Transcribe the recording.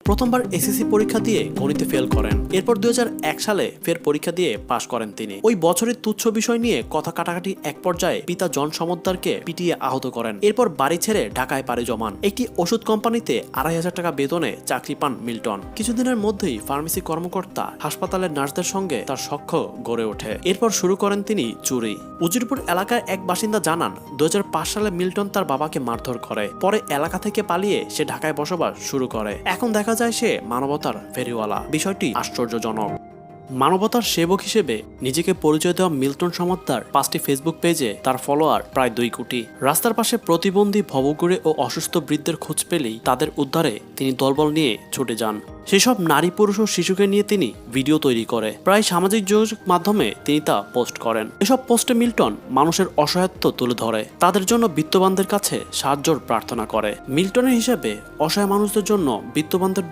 প্রথমবার এসএসসি পরীক্ষা দিয়ে গণিতে ফেল করেন। এরপর 2001 সালে ফের পরীক্ষা দিয়ে পাশ করেন তিনি। ওই বছরের তুচ্ছ বিষয় নিয়ে কথা কাটাকাটি এক পর্যায়ে পিতা জন সমদ্দারকে পিটিয়ে আহত করেন। এরপর বাড়ি ছেড়ে ঢাকায় পাড়ি জমান। একটি ওষুধ কোম্পানিতে 2,500 টাকা বেতনে চাকরি পান মিল্টন। কিছুদিনের মধ্যেই ফার্মেসি কর্মকর্তা, হাসপাতালের নার্সদের সঙ্গে তার সখ্য গড়ে ওঠে। এরপর শুরু করেন তিনি চুরি। উজিরপুর এলাকার এক বাসিন্দা জানান, 2005 সালে মিল্টন তার বাবাকে মারধর করে। পরে এলাকা থেকে পালিয়ে সে ঢাকায় বসবাস শুরু করে। এখন দেখা যায় সে মানবতার ফেরিওয়ালা। বিষয়টি আশ্চর্যজনক। মানবতার সেবক হিসেবে নিজেকে পরিচয় দেওয়া মিল্টন সমদ্দার 5টি ফেসবুক পেজে তার ফলোয়ার প্রায় 2 কোটি। রাস্তার পাশে প্রতিবন্ধী, ভবঘুরে ও অসুস্থ বৃদ্ধের খোঁজ পেলেই তাদের উদ্ধারে তিনি দলবল নিয়ে ছুটে যান। সেসব নারী, পুরুষ ও শিশুকে নিয়ে তিনি ভিডিও তৈরি করে প্রায় সামাজিক যোগাযোগ মাধ্যমে তিনি তা পোস্ট করেন। এসব পোস্টে মিল্টন মানুষের অসহায়ত্ব তুলে ধরে, তাদের জন্য বিত্তবানদের কাছে সাহায্যর প্রার্থনা করে। মিল্টনের হিসেবে অসহায় মানুষদের জন্য বিত্তবানদের